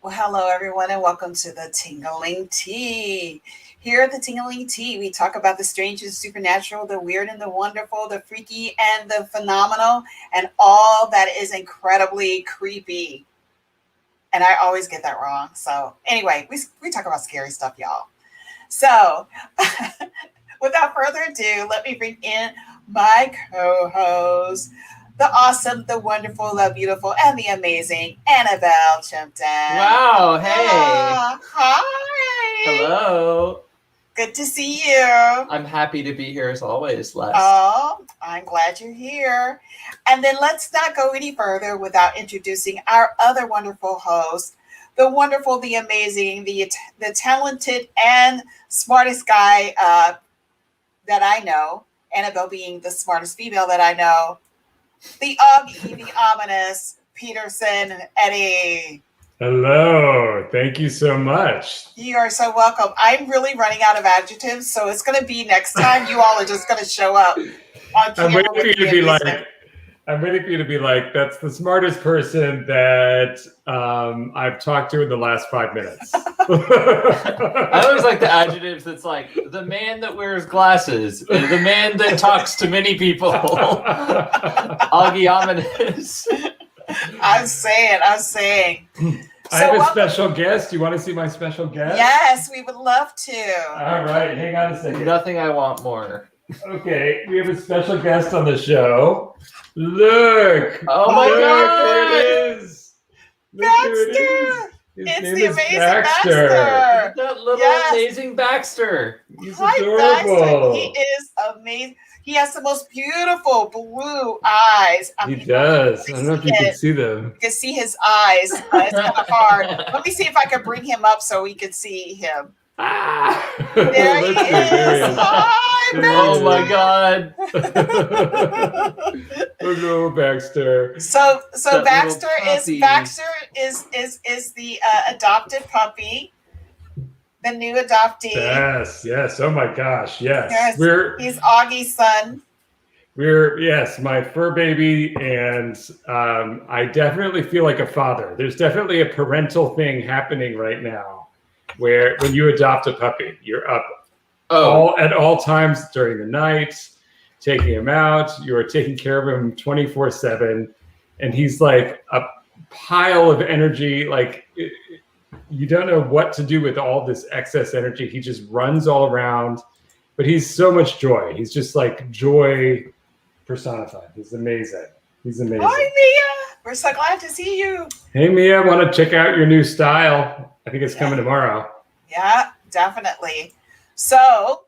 Well, hello everyone, and welcome to the Tingling Tea. Here at the Tingling Tea, we talk about the strange and supernatural, the weird and the wonderful, the freaky and the phenomenal, and all that is incredibly creepy. And I always get that wrong. So anyway, we talk about scary stuff, y'all. So without further ado, let me bring in my co-host, the awesome, the wonderful, the beautiful, and the amazing Annabelle Chimpton. Wow, hey. Hi. Hello. Good to see you. I'm happy to be here as always, Les. Oh, I'm glad you're here. And then let's not go any further without introducing our other wonderful host, the wonderful, the amazing, the talented, and smartest guy that I know, Annabelle being the smartest female that I know, the ugly, the ominous Peterson Eddie. Hello. Thank you so much. You are so welcome. I'm really running out of adjectives, so it's going to be next time you all are just going to show up on camera. I'm waiting for you to be like, that's the smartest person that I've talked to in the last 5 minutes. I always like the adjectives that's like the man that wears glasses, the man that talks to many people. Augie ominous. I'm saying. I have a special guest. You want to see my special guest? Yes, we would love to. All right, hang on a second. Nothing I want more. Okay, we have a special guest on the show. Look! Oh my God! There it is! Baxter! It's the amazing Baxter. That little amazing Baxter. He's Hi, adorable. Baxter. He is amazing. He has the most beautiful blue eyes. He does. I don't know if you can see them. You can see his eyes. It's kind of hard. Let me see if I can bring him up so we can see him. There he is. Hi, Baxter. Oh my God. Hello, Baxter. So That Baxter little is the adopted puppy, the new adoptee. Yes. Oh my gosh, yes. He's Augie's son. Yes, my fur baby, and I definitely feel like a father. There's definitely a parental thing happening right now, where when you adopt a puppy, you're up at all times during the night, taking him out. You are taking care of him 24/7, and he's like a pile of energy. Like you don't know what to do with all this excess energy. He just runs all around, but he's so much joy. He's just like joy personified. He's amazing. Hi, Mia. We're so glad to see you. Hey, Mia, want to check out your new style? I think it's coming tomorrow. Yeah, definitely. So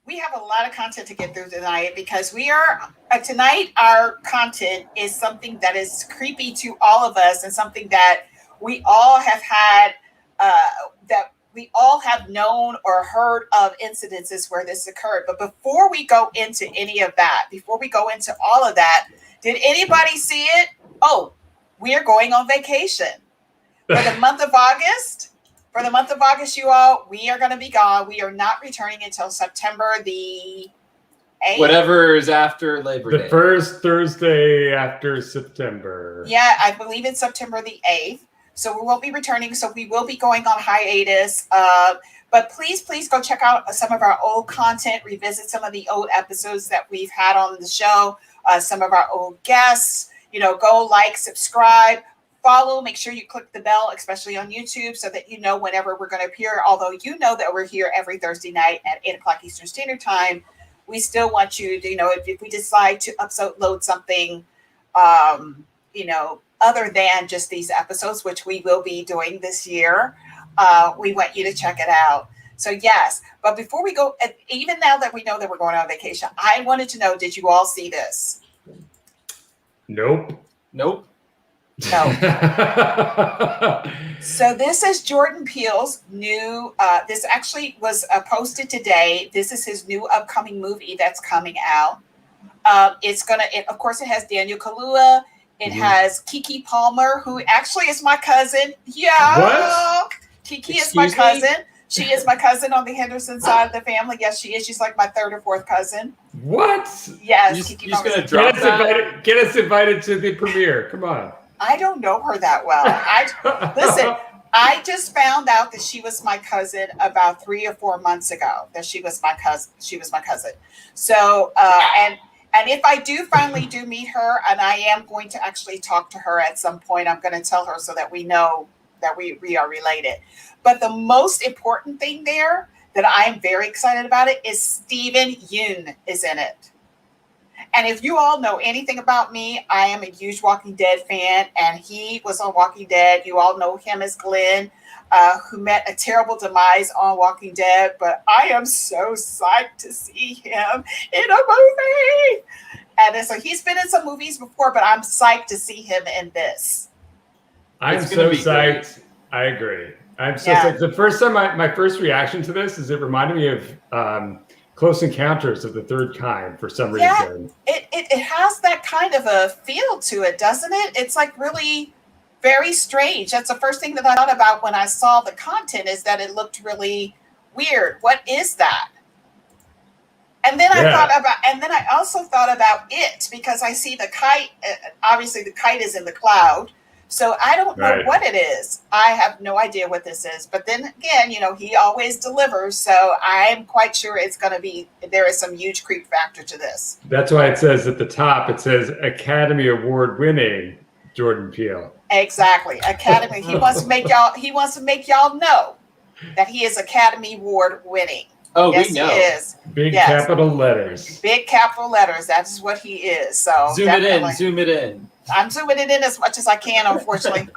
we have a lot of content to get through tonight because we are tonight. Our content is something that is creepy to all of us and something that we all have had, that we all have known or heard of incidences where this occurred. But before we go into any of that, before we go into all of that, did anybody see it? Oh, we are going on vacation for the month of August. For the month of August, you all, we are going to be gone. We are not returning until September the 8th. Whatever is after Labor Day. The first Thursday after September. Yeah, I believe it's September the 8th. So we won't be returning. So we will be going on hiatus. But please go check out some of our old content, revisit some of the old episodes that we've had on the show, some of our old guests. Go like, subscribe, follow. Make sure you click the bell, especially on YouTube, so that you know whenever we're going to appear. Although you know that we're here every Thursday night at 8 o'clock Eastern Standard Time, we still want you to, if we decide to upload something, other than just these episodes, which we will be doing this year, we want you to check it out. So yes, but before we go, even now that we know that we're going on vacation, I wanted to know, did you all see this? Nope. No. So this is Jordan Peele's new, this actually was posted today. This is his new upcoming movie that's coming out. Of course, it has Daniel Kaluuya. It has Keke Palmer, who actually is my cousin. Yeah. What? Keke is my cousin. She is my cousin on the Henderson side of the family. Yes, she is. She's like my third or fourth cousin. What? Yes. You're just going to drop that? Get us invited to the premiere. Come on. I don't know her that well. Listen, I just found out that she was my cousin about 3 or 4 months ago. That she was my cousin. She was my cousin. So, and if I do finally do meet her, and I am going to actually talk to her at some point, I'm going to tell her so that we know that we are related. But the most important thing there that I'm very excited about it is Steven Yeun is in it. And if you all know anything about me, I am a huge Walking Dead fan, and he was on Walking Dead. You all know him as Glenn, who met a terrible demise on Walking Dead, but I am so psyched to see him in a movie. And so he's been in some movies before, but I'm psyched to see him in this. I'm so psyched. I agree. I'm so psyched. The first time, my first reaction to this is it reminded me of Close Encounters of the Third Kind for some reason. It has that kind of a feel to it, doesn't it? It's like really very strange. That's the first thing that I thought about when I saw the content, is that it looked really weird. What is that? And then I also thought about it, because I see the kite. Obviously, the kite is in the cloud. So I don't know what it is. I have no idea what this is. But then again, he always delivers. So I'm quite sure it's going to be, there is some huge creep factor to this. That's why it says at the top, it says Academy Award winning Jordan Peele. Exactly. Academy. He wants to make y'all know that he is Academy Award winning. Oh, yes, we know. He is. Big capital letters. Big capital letters. That's what he is. So zoom it in. I'm zooming it in as much as I can, unfortunately.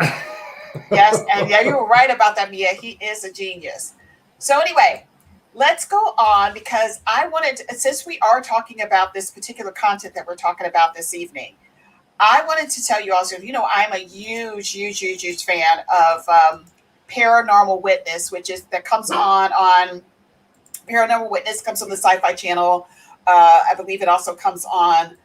Yes, and you were right about that, Mia. He is a genius. So anyway, let's go on, because I wanted to, since we are talking about this particular content that we're talking about this evening, I wanted to tell you also, I'm a huge fan of Paranormal Witness, that comes on Paranormal Witness comes on the Sci-Fi Channel. I believe it also comes on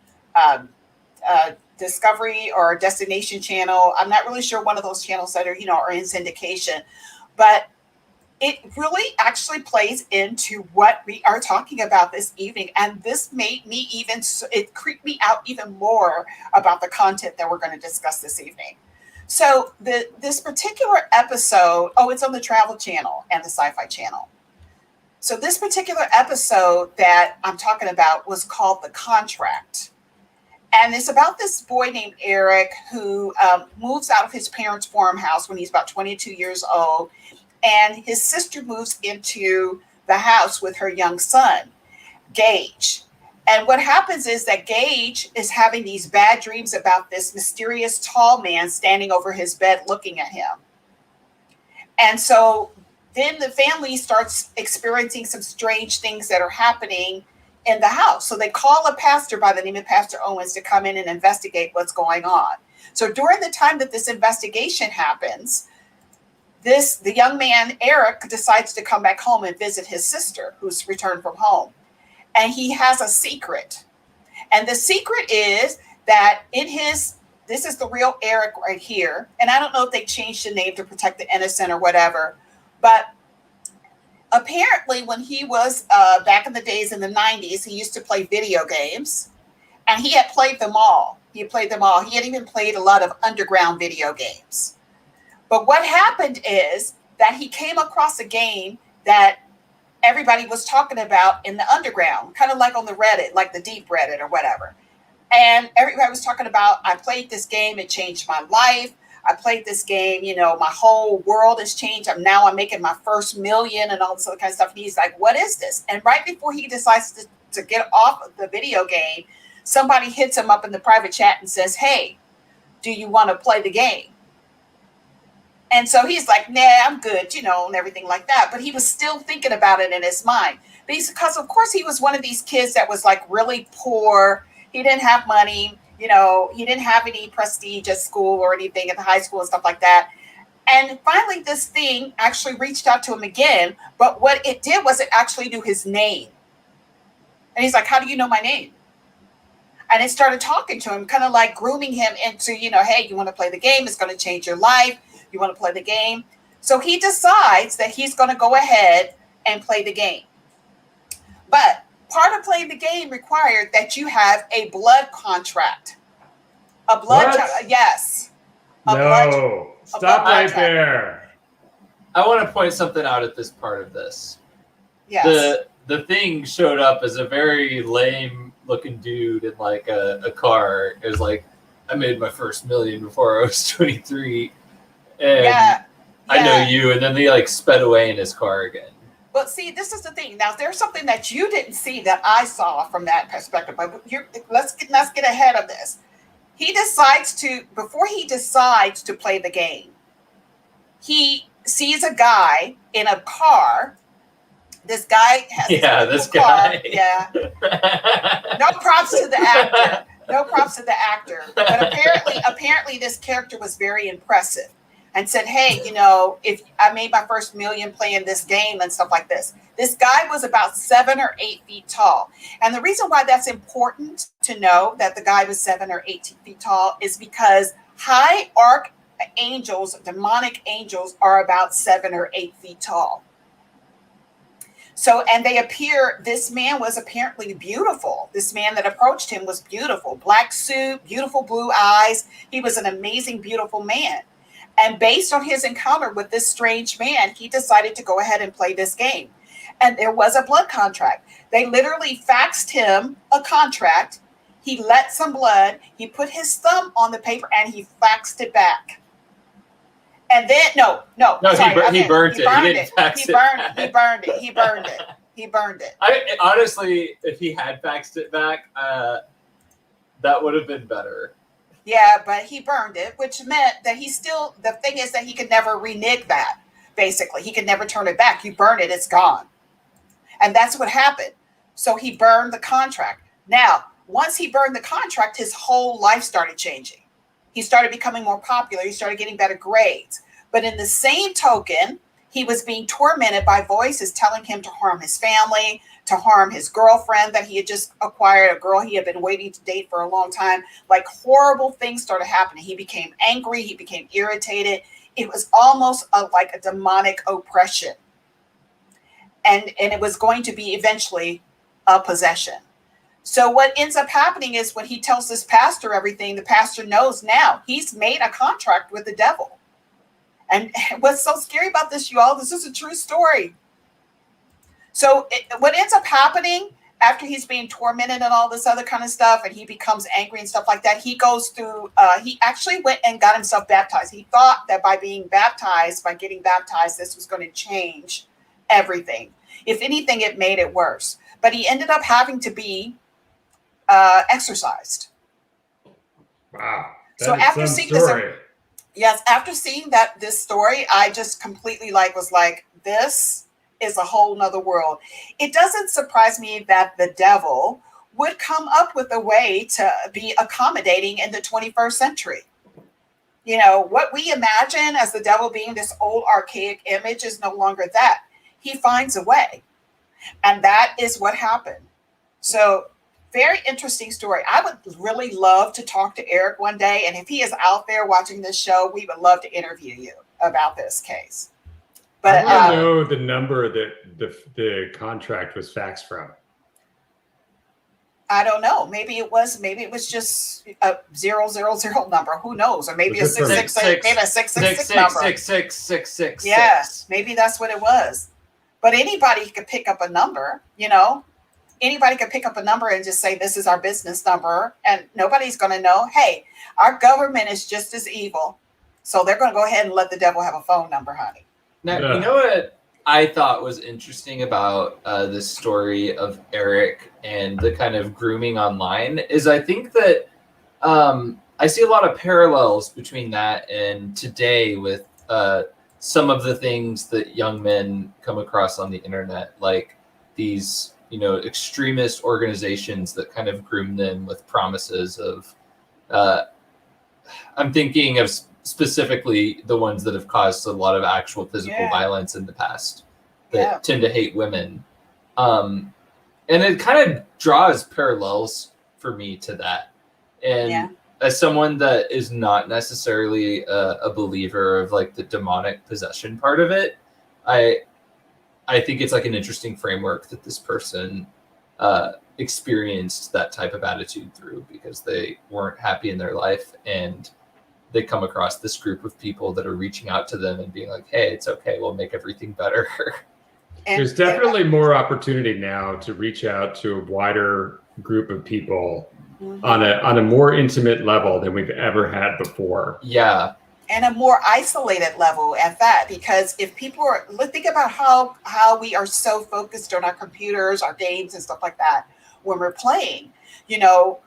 Discovery or Destination Channel. I'm not really sure, one of those channels that are, are in syndication, but it really actually plays into what we are talking about this evening. And this made me it creeped me out even more about the content that we're going to discuss this evening. So this particular episode, it's on the Travel Channel and the Sci-Fi Channel. So this particular episode that I'm talking about was called The Contract. And it's about this boy named Eric who moves out of his parents' farmhouse when he's about 22 years old. And his sister moves into the house with her young son, Gage. And what happens is that Gage is having these bad dreams about this mysterious tall man standing over his bed looking at him. And so then the family starts experiencing some strange things that are happening in the house. So they call a pastor by the name of Pastor Owens to come in and investigate what's going on. So during the time that this investigation happens, the young man, Eric, decides to come back home and visit his sister, who's returned from home. And he has a secret. And the secret is that this is the real Eric right here. And I don't know if they changed the name to protect the innocent or whatever, but apparently when he was back in the days in the 90s, he used to play video games, and he had played them all. He had even played a lot of underground video games. But what happened is that he came across a game that everybody was talking about in the underground, kind of like on the Reddit, like the deep Reddit or whatever. And everybody was talking about, I played this game, it changed my life. I played this game, my whole world has changed. I'm making my first million and all this other kind of stuff. And he's like, what is this? And right before he decides to get off of the video game, somebody hits him up in the private chat and says, hey, do you want to play the game? And so he's like, nah, I'm good, and everything like that. But he was still thinking about it in his mind. Because, of course, he was one of these kids that was like really poor. He didn't have money. He didn't have any prestige at school or anything at the high school and stuff like that. And finally, this thing actually reached out to him again. But what it did was it actually knew his name. And he's like, how do you know my name? And it started talking to him, kind of like grooming him into, hey, you want to play the game? It's going to change your life. You want to play the game? So he decides that he's going to go ahead and play the game. But part of playing the game required that you have a blood contract. Yes. Stop right there. I want to point something out at this part of this. Yes. The thing showed up as a very lame looking dude in like a car. It was like, I made my first million before I was 23, and Yeah. I know you. And then they like sped away in his car again. But see, this is the thing. Now, there's something that you didn't see that I saw from that perspective. But let's get ahead of this. Before he decides to play the game, he sees a guy in a car. This guy has this car. guy. Yeah. No props to the actor. No props to the actor. But apparently this character was very impressive and said, hey, if I made my first million playing this game and stuff like this. This guy was about 7 or 8 feet tall. And the reason why that's important to know that the guy was 7 or 8 feet tall is because high archangels, demonic angels, are about 7 or 8 feet tall. So, and this man was apparently beautiful. This man that approached him was beautiful. Black suit, beautiful blue eyes. He was an amazing, beautiful man. And based on his encounter with this strange man, he decided to go ahead and play this game. And there was a blood contract. They literally faxed him a contract. He let some blood. He put his thumb on the paper and he faxed it back. And then no, sorry, he burned it. He burned it. Honestly, if he had faxed it back, that would have been better. Yeah, but he burned it, which meant that the thing is that he could never renege that. Basically, he could never turn it back. You burn it, it's gone. And that's what happened. So he burned the contract. Now, once he burned the contract, his whole life started changing. He started becoming more popular. He started getting better grades. But in the same token, he was being tormented by voices telling him to harm his family, to harm his girlfriend that he had just acquired, a girl he had been waiting to date for a long time. Like horrible things started happening. He became angry. He became irritated. It was almost like a demonic oppression. And it was going to be eventually a possession. So what ends up happening is when he tells this pastor everything, the pastor knows now he's made a contract with the devil. And what's so scary about this, you all, this is a true story. So what ends up happening after he's being tormented and all this other kind of stuff, and he becomes angry and stuff like that, he goes through, he actually went and got himself baptized. He thought that by getting baptized, this was going to change everything. If anything, it made it worse. But he ended up having to be exercised. Wow. So after seeing this story, I just completely was like, this is a whole nother world. It doesn't surprise me that the devil would come up with a way to be accommodating in the 21st century. What we imagine as the devil being this old archaic image is no longer that. He finds a way. And that is what happened. So very interesting story. I would really love to talk to Eric one day. And if he is out there watching this show, we would love to interview you about this case. But I want to know the number that the contract was faxed from. I don't know. Maybe it was just a 000 number. Who knows? Or maybe a 666, maybe a 666 number. 666. Yes, maybe that's what it was. But anybody could pick up a number, Anybody could pick up a number and just say, this is our business number. And nobody's going to know, hey, our government is just as evil. So they're going to go ahead and let the devil have a phone number, honey. Now, you know what I thought was interesting about this story of Eric and the kind of grooming online is I think that I see a lot of parallels between that and today with some of the things that young men come across on the internet, like these extremist organizations that kind of groom them with promises of, I'm thinking of specifically the ones that have caused a lot of actual physical violence in the past that tend to hate women. And it kind of draws parallels for me to that. And as someone that is not necessarily a believer of like the demonic possession part of it, I think it's like an interesting framework that this person experienced that type of attitude through because they weren't happy in their life and they come across this group of people that are reaching out to them and being like, hey, it's okay, we'll make everything better. There's definitely more opportunity now to reach out to a wider group of people on a more intimate level than we've ever had before. Yeah. And a more isolated level at that, because if people are, think about how we are so focused on our computers, our games and stuff like that when we're playing, you know,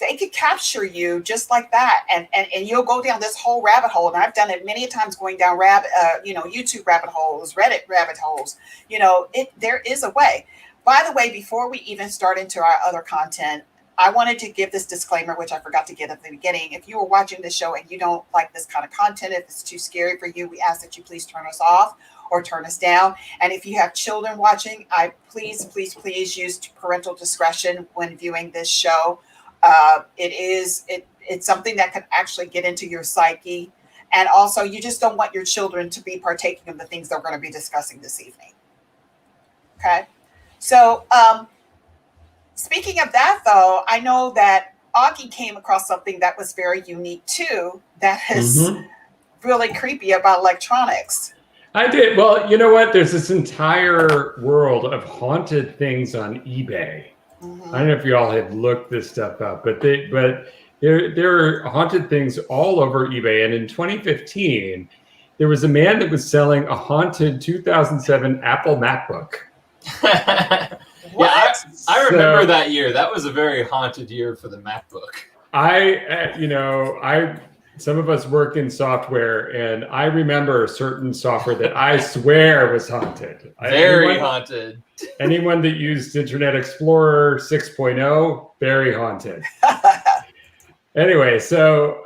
they could capture you just like that, and you'll go down this whole rabbit hole. And I've done it many times, going down YouTube rabbit holes, Reddit rabbit holes. You know, there is a way. By the way, before we even start into our other content, I wanted to give this disclaimer, which I forgot to get at the beginning. If you are watching this show and you don't like this kind of content, if it's too scary for you, we ask that you please turn us off or turn us down. And if you have children watching, please use parental discretion when viewing this show. It's something that could actually get into your psyche. And also, you just don't want your children to be partaking of the things they're going to be discussing this evening. Okay. So, speaking of that, though, I know that Augie came across something that was very unique too, that is really creepy about electronics. I did. Well, you know what? There's this entire world of haunted things on eBay. I don't know if you all have looked this stuff up, but there are haunted things all over eBay. And in 2015, there was a man that was selling a haunted 2007 Apple MacBook. Yeah, I remember that year. That was a very haunted year for the MacBook. Some of us work in software, and I remember certain software that I swear was haunted. Very haunted. Anyone that used Internet Explorer 6.0, very haunted. Anyway, so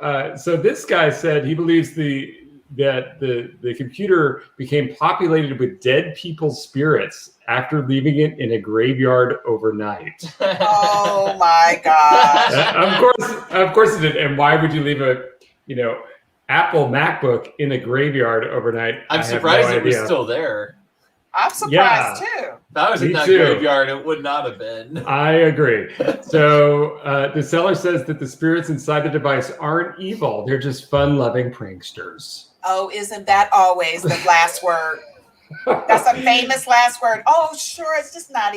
this guy said he believes that the computer became populated with dead people's spirits after leaving it in a graveyard overnight. Oh my gosh! Of course it did. And why would you leave a Apple MacBook in a graveyard overnight? I'm surprised it was still there. I'm surprised too. If that was in that graveyard, it would not have been. I agree. So the seller says that the spirits inside the device aren't evil. They're just fun-loving pranksters. Oh, isn't that always the last word? That's a famous last word. Oh, sure, it's not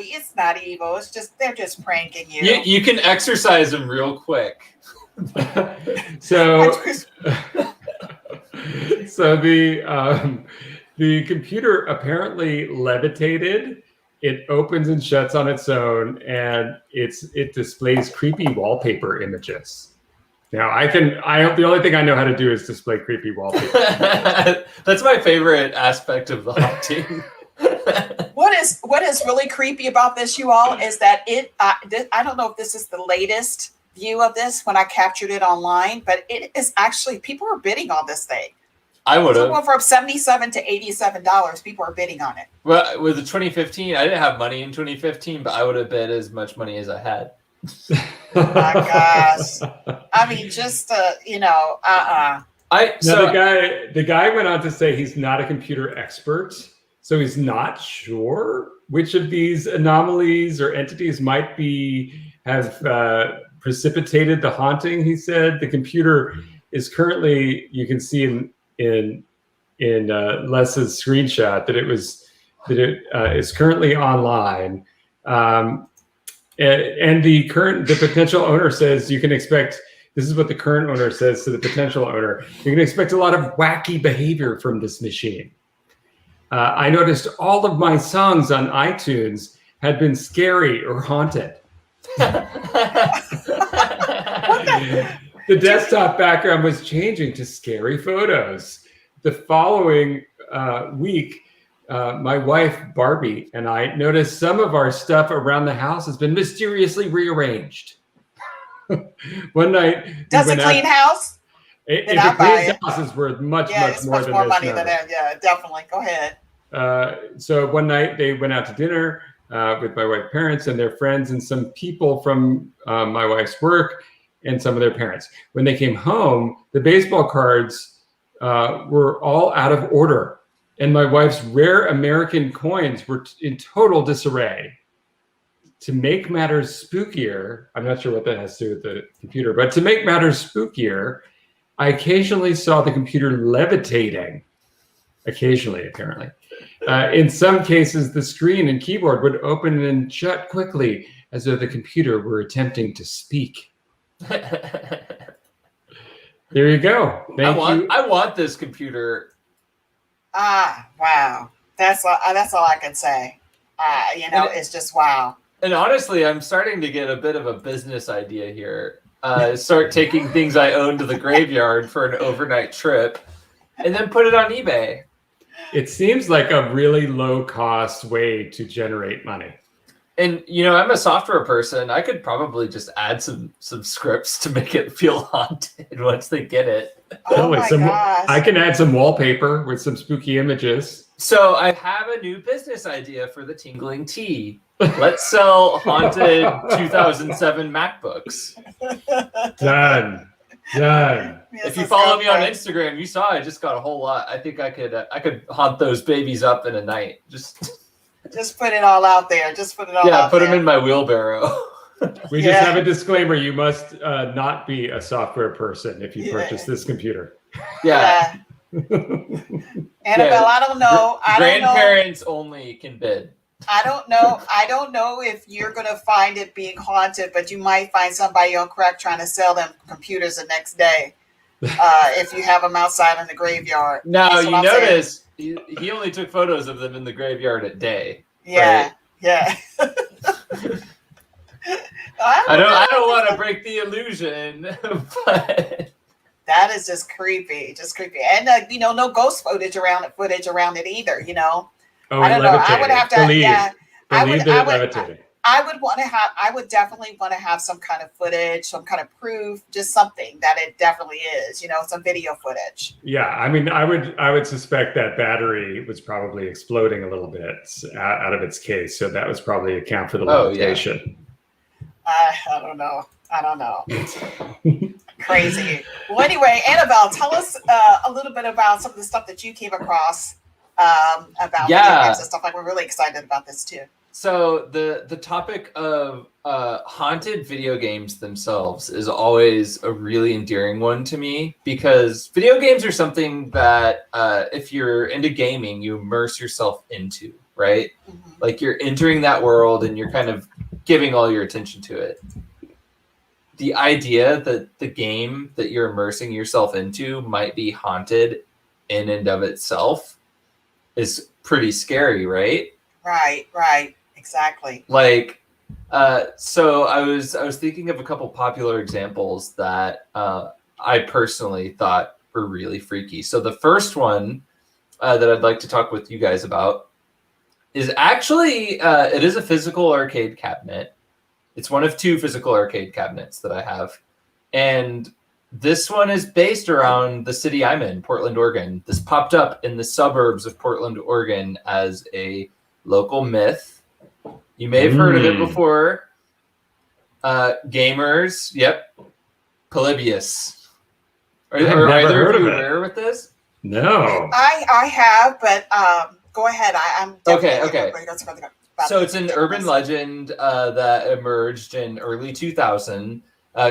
evil. It's just they're just pranking you. You can exercise them real quick. So the computer apparently levitated. It opens and shuts on its own, and it displays creepy wallpaper images. Now the only thing I know how to do is display creepy wallpaper. That's my favorite aspect of the haunting. What is really creepy about this, you all, is that I don't know if this is the latest view of this when I captured it online, but it is actually, people are bidding on this thing. I would have. Going from $77 to $87. People are bidding on it. Well, with the 2015, I didn't have money in 2015, but I would have bid as much money as I had. Oh my gosh! I mean, just The guy went on to say he's not a computer expert, so he's not sure which of these anomalies or entities might have precipitated the haunting. He said the computer is currently, you can see in Les's screenshot that it is currently online, and the potential owner says you can expect. This is what the current owner says to the potential owner: you can expect a lot of wacky behavior from this machine. I noticed all of my songs on iTunes had been scary or haunted. The desktop background was changing to scary photos. The following week, my wife, Barbie, and I noticed some of our stuff around the house has been mysteriously rearranged. One night... Does a clean house? If a clean house is worth much more money than that. Yeah, definitely. Go ahead. So one night they went out to dinner with my wife's parents and their friends and some people from my wife's work and some of their parents. When they came home, the baseball cards were all out of order, and my wife's rare American coins were in total disarray. To make matters spookier, I'm not sure what that has to do with the computer, but to make matters spookier, I occasionally saw the computer levitating. Occasionally, apparently. In some cases, the screen and keyboard would open and shut quickly, as though the computer were attempting to speak. There you go. Thank you. I want this computer. Wow. That's all I can say. It's just wow. And honestly, I'm starting to get a bit of a business idea here. Start taking things I own to the graveyard for an overnight trip, and then put it on eBay. It seems like a really low-cost way to generate money. And I'm a software person. I could probably just add some scripts to make it feel haunted once they get it. Oh my gosh. I can add some wallpaper with some spooky images. So I have a new business idea for the Tingling Tea. Let's sell haunted 2007 MacBooks. Done. If you follow me on Instagram, you saw I just got a whole lot. I think I could haunt those babies up in a night. Just put it all out there. Yeah, put them in my wheelbarrow. We just have a disclaimer. You must not be a software person if you purchase this computer. Yeah. Annabelle, I don't know. Grandparents only can bid. I don't know if you're going to find it being haunted, but you might find somebody on crack trying to sell them computers the next day if you have them outside in the graveyard. Now, you notice he only took photos of them in the graveyard at day. Yeah, right? yeah. I don't want to break the illusion, but that is just creepy, and no ghost footage around it either. Oh, I don't know. I would have to. I would definitely want to have some kind of footage, some kind of proof, just something that it definitely is. Some video footage. Yeah, I mean, I would suspect that battery was probably exploding a little bit out of its case, so that was probably account for the limitation. I don't know. Crazy. Well, anyway, Annabelle, tell us a little bit about some of the stuff that you came across about video games and stuff. Like, we're really excited about this too. So the topic of haunted video games themselves is always a really endearing one to me, because video games are something that if you're into gaming, you immerse yourself into, right? Mm-hmm. Like, you're entering that world and you're kind of giving all your attention to it. The idea that the game that you're immersing yourself into might be haunted in and of itself is pretty scary, right? Right. Exactly. Like, so I was thinking of a couple popular examples that I personally thought were really freaky. So the first one that I'd like to talk with you guys about is actually, it is a physical arcade cabinet. It's one of two physical arcade cabinets that I have. And this one is based around the city I'm in, Portland, Oregon. This popped up in the suburbs of Portland, Oregon as a local myth. You may have heard of it before. Gamers, yep. Polybius. Are either of you aware with this? No. I have, but go ahead. I'm okay. So it's an urban legend that emerged in early 2000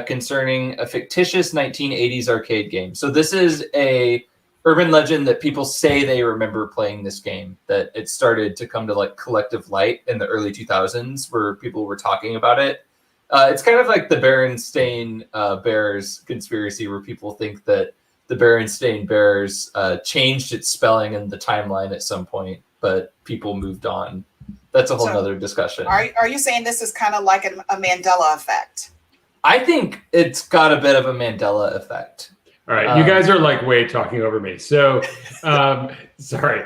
concerning a fictitious 1980s arcade game. So this is a urban legend that people say they remember playing this game, that it started to come to like collective light in the early 2000s where people were talking about it. It's kind of like the Berenstain Bears conspiracy, where people think that the Berenstain Bears changed its spelling in the timeline at some point, but people moved on. That's a whole nother discussion. Are you saying this is kind of like a Mandela effect? I think it's got a bit of a Mandela effect. All right, you guys are like way talking over me. So, sorry,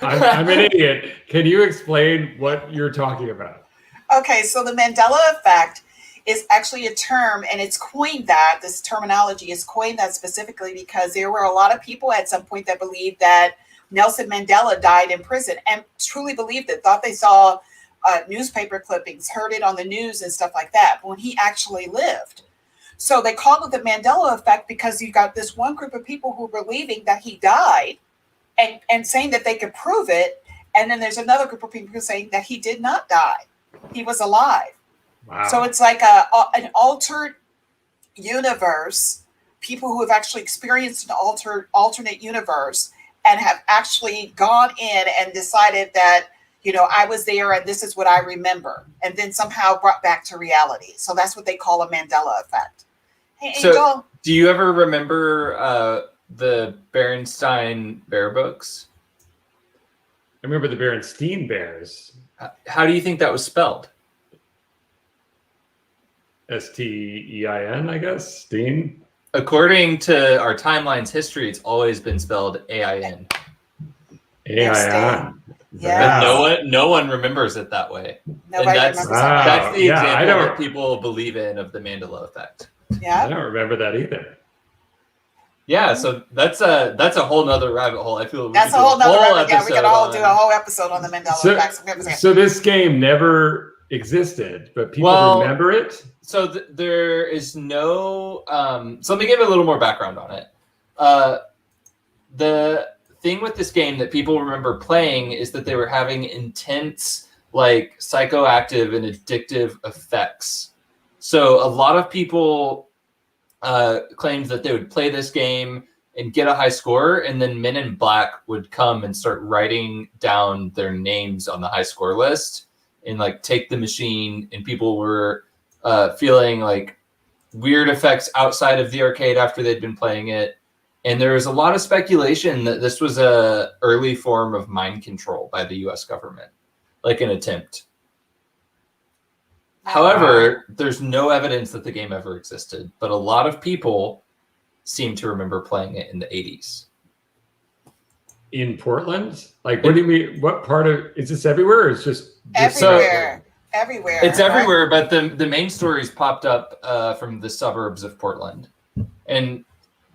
I'm an idiot. Can you explain what you're talking about? Okay, so the Mandela effect is actually a term, and it's coined that, this terminology is coined that specifically because there were a lot of people at some point that believed that Nelson Mandela died in prison, and truly believed it, thought they saw newspaper clippings, heard it on the news and stuff like that, but when he actually lived. So they called it the Mandela effect because you got this one group of people who were believing that he died and saying that they could prove it. And then there's another group of people saying that he did not die. He was alive. Wow. So it's like an altered universe. people who have actually experienced an alternate universe and have actually gone in and decided that, I was there and this is what I remember, and then somehow brought back to reality. So that's what they call a Mandela effect. Hey, So, Angel. do you ever remember the Berenstein Bear books? I remember the Berenstein Bears. How do you think that was spelled? Stein, I guess. Steen. According to our timeline's history, it's always been spelled AIN. AIN. Yeah. But no one remembers it that way. Nobody and remembers that. that's the Yeah, example that people believe in of the Mandela effect. Yeah. I don't remember that either. Yeah, so that's a whole nother rabbit hole. I feel That's a whole nother rabbit. Yeah, we could all do a whole episode on the Mandela effect. So this game never existed, but people remember it? So there is no... so let me give a little more background on it. The thing with this game that people remember playing is that they were having intense, like, psychoactive and addictive effects. So a lot of people claimed that they would play this game and get a high score, and then Men in Black would come and start writing down their names on the high score list and, like, take the machine, and people were feeling like weird effects outside of the arcade after they'd been playing it. And there was a lot of speculation that this was a early form of mind control by the US government, like an attempt. However, there's no evidence that the game ever existed, but a lot of people seem to remember playing it in the 80s. In Portland? Like, what do you mean? What part of, is this everywhere, or is just everywhere? Everywhere. It's everywhere, but the main stories popped up from the suburbs of Portland. And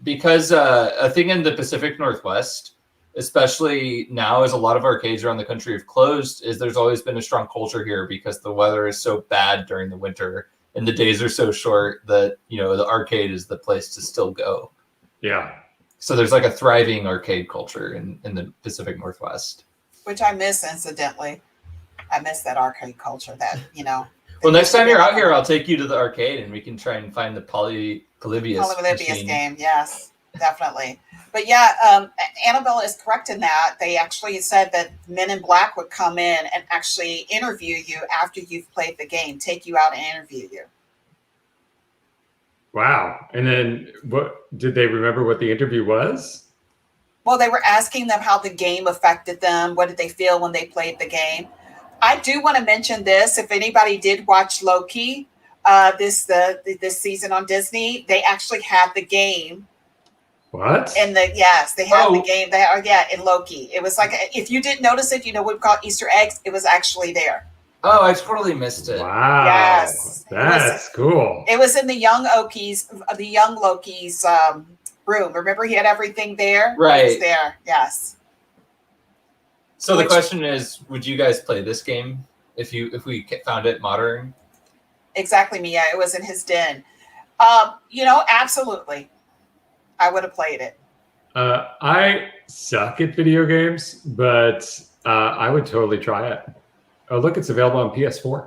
because a thing in the Pacific Northwest, especially now as a lot of arcades around the country have closed, is there's always been a strong culture here because the weather is so bad during the winter and the days are so short that, the arcade is the place to still go. Yeah. So there's like a thriving arcade culture in the Pacific Northwest. Which I miss, incidentally. I miss that arcade culture that. Well, next time you're out here, I'll take you to the arcade and we can try and find the Polybius game. Yes, definitely. But yeah, Annabelle is correct in that. They actually said that Men in Black would come in and actually interview you after you've played the game, take you out and interview you. Wow. And then what did they remember what the interview was? Well, they were asking them how the game affected them. What did they feel when they played the game? I do want to mention this. If anybody did watch Loki, this season on Disney, they actually had the game. What? They had the game. In Loki. It was like, if you didn't notice it, what we call Easter eggs. It was actually there. Oh, I totally missed it. Wow. Yes. That's cool. It was in the young Loki's room. Remember, he had everything there? Right. It was there. Yes. So the question is, would you guys play this game if we found it modern? Exactly, Mia. It was in his den. Absolutely. I would have played it. I suck at video games, but I would totally try it. Oh, look, it's available on PS4.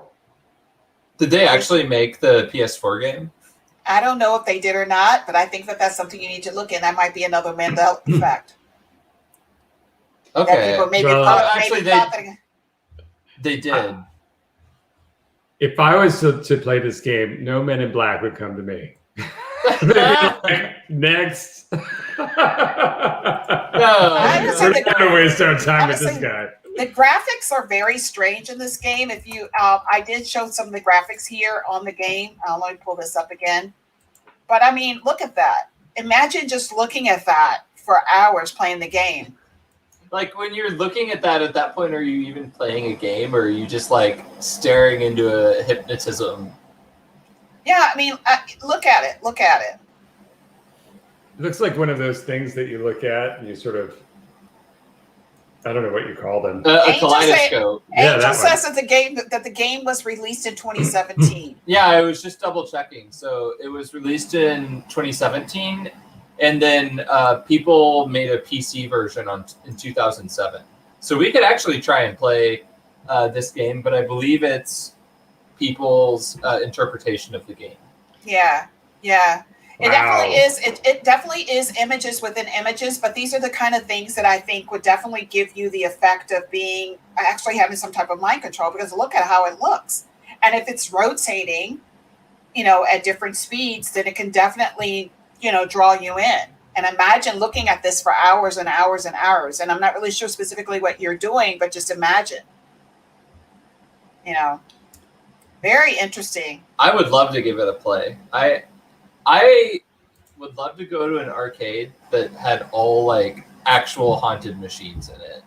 Did they actually make the PS4 game? I don't know if they did or not, but I think that that's something you need to look in. That might be another Mandela effect. Okay. That people maybe they did. If I was to play this game, no Men in Black would come to me. Next. No. We're not going to waste our time with this guy. The graphics are very strange in this game. If you, I did show some of the graphics here on the game. Let me pull this up again. But I mean, look at that. Imagine just looking at that for hours playing the game. Like, when you're looking at that point, are you even playing a game, or are you just like staring into a hypnotism? Yeah, I mean, look at it. Look at it. It looks like one of those things that you look at and you sort of, I don't know what you call them. A kaleidoscope. Angel says that the game was released in 2017. Yeah, I was just double checking. So it was released in 2017, and then people made a PC version in 2007. So we could actually try and play this game, but I believe it's people's interpretation of the game. Yeah. It definitely is. It definitely is images within images, but these are the kind of things that I think would definitely give you the effect of being actually having some type of mind control, because look at how it looks. And if it's rotating, at different speeds, then it can definitely, draw you in. And imagine looking at this for hours and hours and hours. And I'm not really sure specifically what you're doing, but just imagine, very interesting. I would love to give it a play. I would love to go to an arcade that had all like actual haunted machines in it.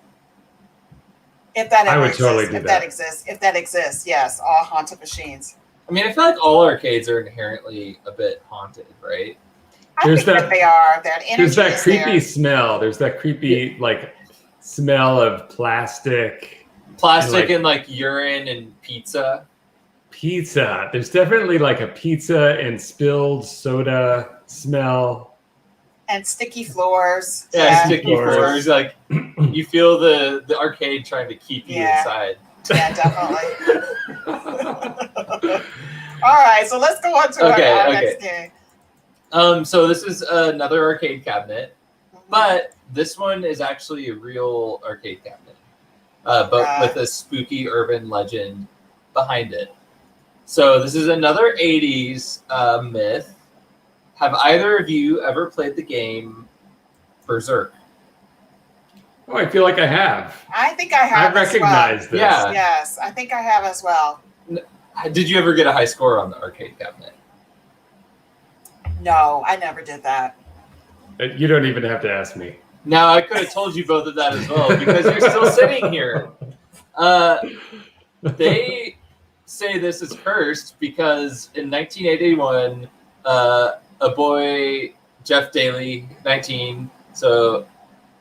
If that ever I would totally exists, do if that. that exists, yes, all haunted machines. I mean, I feel like all arcades are inherently a bit haunted, right? I think that they are. That energy There's that is creepy there. smell. There's that creepy smell of plastic. And like urine and pizza. Pizza. There's definitely like a pizza and spilled soda smell. And sticky floors. Yeah, sticky floors. Like you feel the arcade trying to keep you inside. Yeah, definitely. All right, so let's go on to our next game. So this is another arcade cabinet, but this one is actually a real arcade cabinet, but with a spooky urban legend behind it. So this is another 80s myth. Have either of you ever played the game Berserk? Oh, I feel like I have. I think I have. I recognize this. Yeah. Yes, I think I have as well. Did you ever get a high score on the arcade cabinet? No, I never did that. You don't even have to ask me. No, I could have told you both of that as well, because you're still sitting here. They say this is cursed because in 1981, a boy, Jeff Daly, 19, so,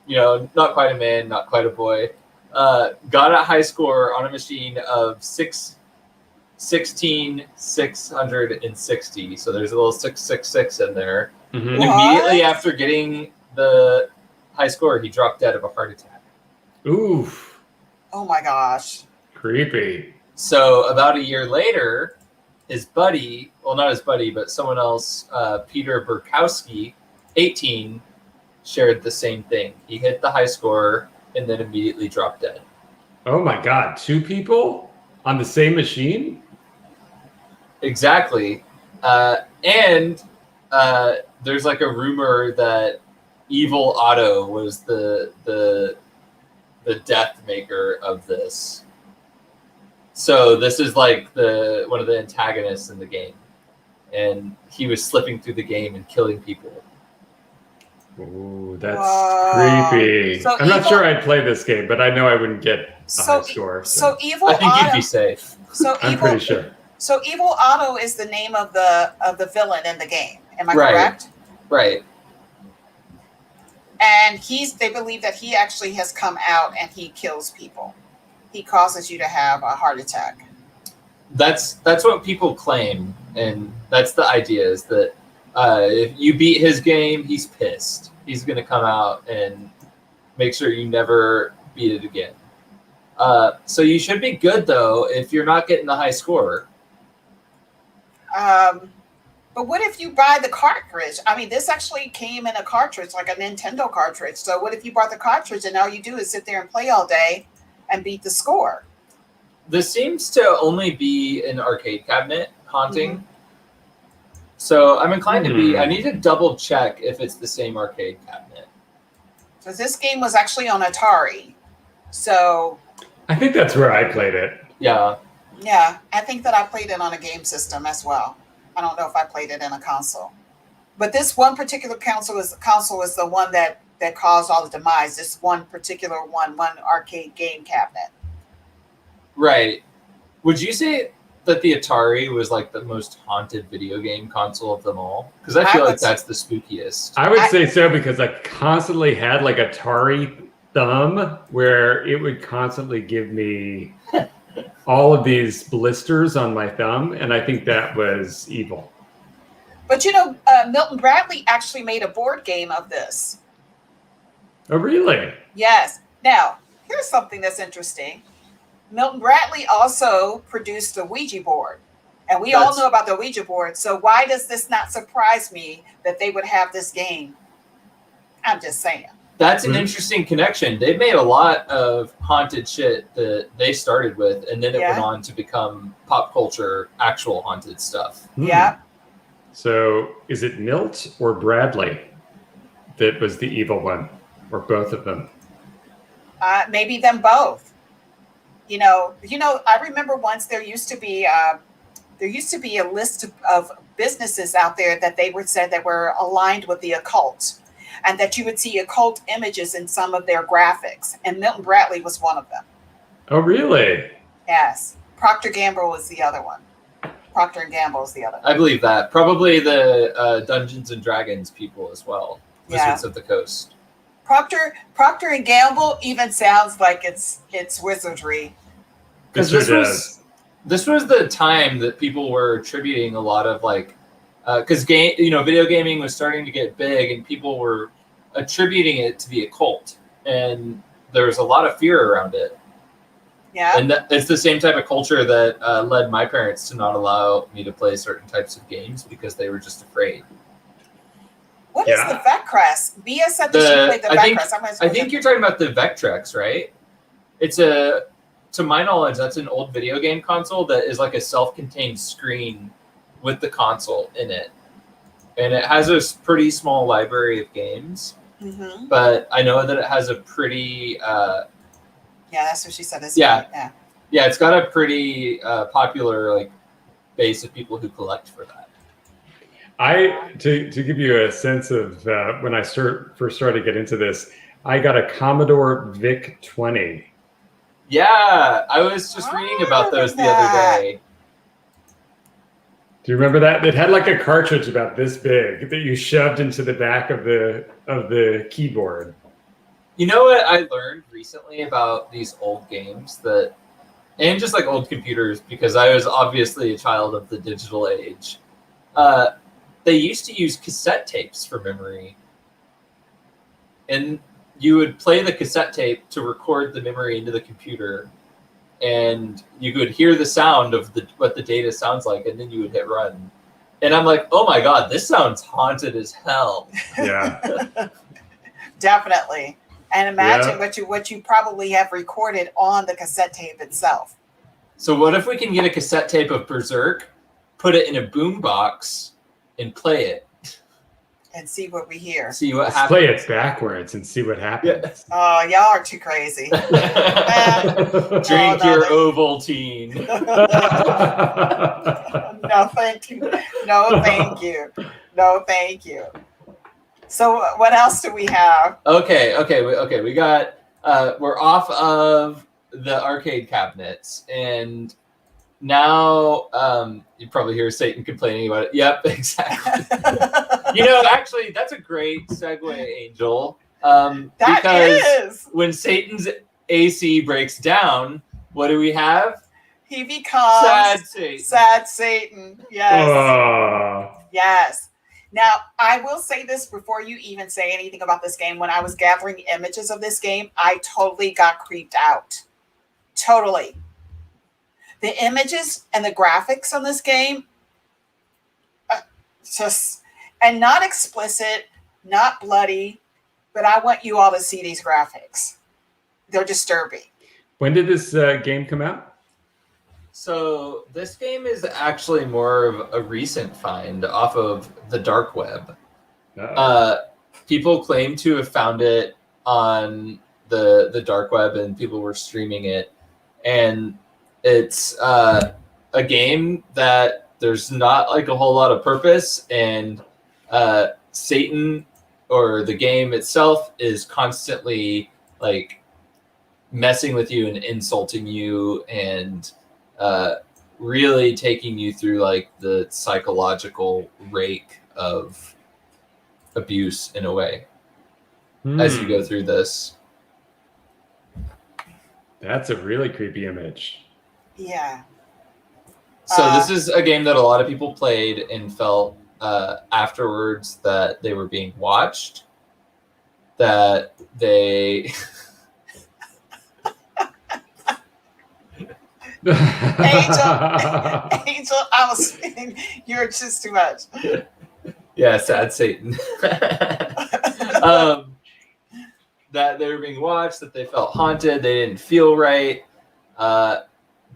not quite a man, not quite a boy, got a high score on a machine of 16,660. So there's a little 666 in there. Mm-hmm. And immediately after getting the high score, he dropped dead of a heart attack. Oof. Oh my gosh. Creepy. So about a year later, his buddy, well, not his buddy, but someone else, Peter Burkowski, 18, shared the same thing. He hit the high score and then immediately dropped dead. Oh my God. 2 people on the same machine? Exactly. And there's like a rumor that Evil Otto was the death maker of this. So this is like one of the antagonists in the game, and he was slipping through the game and killing people. Ooh, that's creepy. So I'm not sure I'd play this game, but I know I wouldn't get a high score. So Evil I think Otto, you'd be safe. I'm pretty sure. So Evil Otto is the name of the villain in the game. Am I correct? Right. And they believe that he actually has come out and he kills people. He causes you to have a heart attack. That's what people claim, and that's the idea, is that if you beat his game, he's pissed. He's going to come out and make sure you never beat it again. So you should be good, though, if you're not getting the high score. But what if you buy the cartridge? I mean, this actually came in a cartridge, like a Nintendo cartridge. So what if you bought the cartridge and all you do is sit there and play all day and beat the score? This seems to only be an arcade cabinet haunting. Mm-hmm. So I'm inclined to be. I need to double check if it's the same arcade cabinet. So this game was actually on Atari. So I think that's where I played it. Yeah. Yeah, I think that I played it on a game system as well. I don't know if I played it in a console. But this one particular console is the one that caused all the demise. This one particular one arcade game cabinet. Right. Would you say that the Atari was like the most haunted video game console of them all? Because I feel like that's the spookiest. I would say so, because I constantly had like Atari thumb where it would constantly give me all of these blisters on my thumb, and I think that was evil. But Milton Bradley actually made a board game of this. Oh, really? Yes. Now, here's something that's interesting. Milton Bradley also produced a Ouija board. And we all know about the Ouija board. So why does this not surprise me that they would have this game? I'm just saying. That's an interesting connection. They've made a lot of haunted shit that they started with, and then it went on to become pop culture, actual haunted stuff. Yeah. So is it Milt or Bradley that was the evil one, or both of them? Maybe them both. You know. I remember once there used to be a list of businesses out there that they were said that were aligned with the occult, and that you would see occult images in some of their graphics. And Milton Bradley was one of them. Oh, really? Yes. Procter & Gamble was the other one. Procter & Gamble is the other one. I believe that. Probably the Dungeons and Dragons people as well. Wizards of the Coast. Procter & Gamble even sounds like it's wizardry. Because this was the time that people were attributing a lot of because video gaming was starting to get big, and people were attributing it to the occult, and there was a lot of fear around it. Yeah, and it's the same type of culture that led my parents to not allow me to play certain types of games because they were just afraid. What is the Vectrex? Bia said that she played the Vectrex. I think you're talking about the Vectrex, right? To my knowledge, that's an old video game console that is like a self-contained screen with the console in it. And it has a pretty small library of games. Mm-hmm. But I know that it has a pretty... yeah, that's what she said. Yeah, it's got a pretty popular base of people who collect for that. To give you a sense of when I first started to get into this, I got a Commodore VIC-20. Yeah, I was just reading about those the other day. Do you remember that? It had like a cartridge about this big that you shoved into the back of the keyboard. You know what I learned recently about these old games and just like old computers, because I was obviously a child of the digital age. They used to use cassette tapes for memory. And you would play the cassette tape to record the memory into the computer, and you could hear the sound of what the data sounds like, and then you would hit run. And I'm like, oh my God, this sounds haunted as hell. Yeah. Definitely. And imagine what you probably have recorded on the cassette tape itself. So what if we can get a cassette tape of Berserk, put it in a boombox, and play it? And see what we hear. See what happens. Play it backwards and see what happens. Yeah. Oh, y'all are too crazy. Drink your Ovaltine. No, thank you. No, thank you. No, thank you. So what else do we have? Okay. We got, we're off of the arcade cabinets, and now you probably hear Satan complaining about it. Yep, exactly. Actually, that's a great segue, Angel. Because when Satan's AC breaks down, what do we have? He becomes Sad Satan. Yes. Yes. Now, I will say this before you even say anything about this game. When I was gathering images of this game, I totally got creeped out. Totally. The images and the graphics on this game, and not explicit, not bloody, but I want you all to see these graphics. They're disturbing. When did this game come out? So this game is actually more of a recent find off of the dark web. People claim to have found it on the dark web, and people were streaming it. And it's a game that there's not like a whole lot of purpose, and Satan, or the game itself, is constantly like messing with you and insulting you, and really taking you through like the psychological rake of abuse in a way as you go through this. That's a really creepy image. Yeah. So this is a game that a lot of people played and felt afterwards that they were being watched, that they Angel, I was you're just too much. Yeah, sad Satan. That they were being watched, that they felt haunted, they didn't feel right, that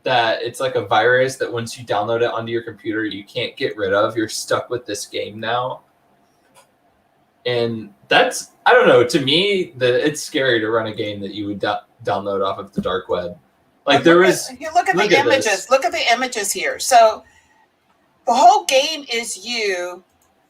it's like a virus that once you download it onto your computer, you can't get rid of. You're stuck with this game now. And that's, I don't know, to me, it's scary to run a game that you would download off of the dark web. Like you look at the images. This. Look at the images here. So the whole game is you.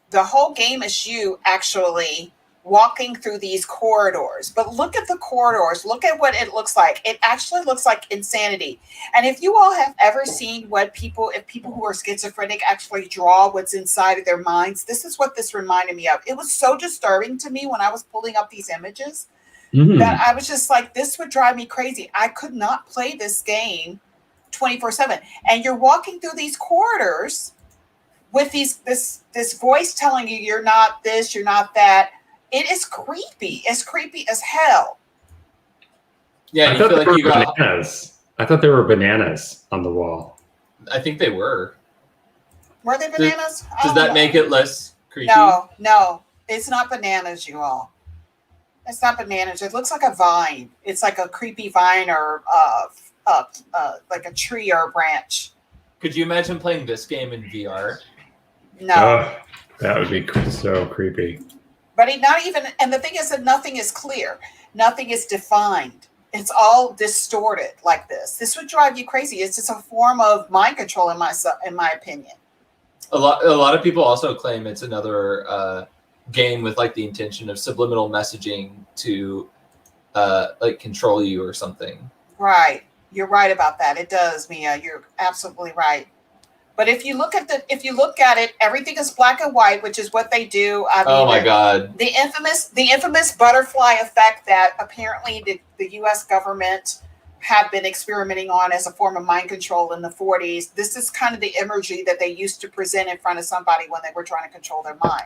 The whole game is you actually walking through these corridors. But look at the corridors. Look at what it looks like. It actually looks like insanity. And if you all have ever seen if people who are schizophrenic actually draw what's inside of their minds, this is what this reminded me of. It was so disturbing to me when I was pulling up these images that I was just like, this would drive me crazy. I could not play this game 24/7. And you're walking through these corridors with this voice telling you you're not this, you're not that. It is creepy. It's creepy as hell. Yeah, I thought there were bananas. I thought there were bananas on the wall. I think they were. Were they bananas? Does that make it less creepy? No. It's not bananas, you all. It's not bananas. It looks like a vine. It's like a creepy vine or like a tree or a branch. Could you imagine playing this game in VR? No. That would be so creepy. But and the thing is that nothing is clear. Nothing is defined. It's all distorted like this. This would drive you crazy. It's just a form of mind control in my opinion. A lot of people also claim it's another game with like the intention of subliminal messaging to like control you or something. Right. You're right about that. It does, Mia. You're absolutely right. But if you look at it, everything is black and white, which is what they do. I mean, oh my God. The infamous butterfly effect that apparently the US government have been experimenting on as a form of mind control in the 40s. This is kind of the imagery that they used to present in front of somebody when they were trying to control their mind.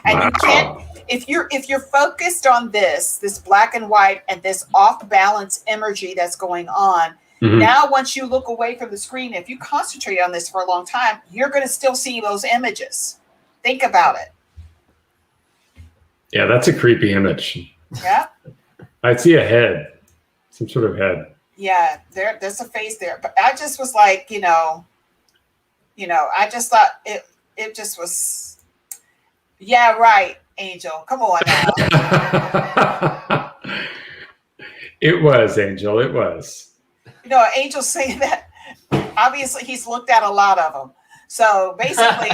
And you can't, if you're focused on this black and white and this off balance imagery that's going on, now once you look away from the screen, if you concentrate on this for a long time, you're going to still see those images. Think about it. Yeah, that's a creepy image. Yeah. I see a head, some sort of head. Yeah, there's a face there. But I just was like, I just thought it just was, yeah, right, Angel. Come on now. It was, Angel. It was. Angel's saying that obviously he's looked at a lot of them. So basically,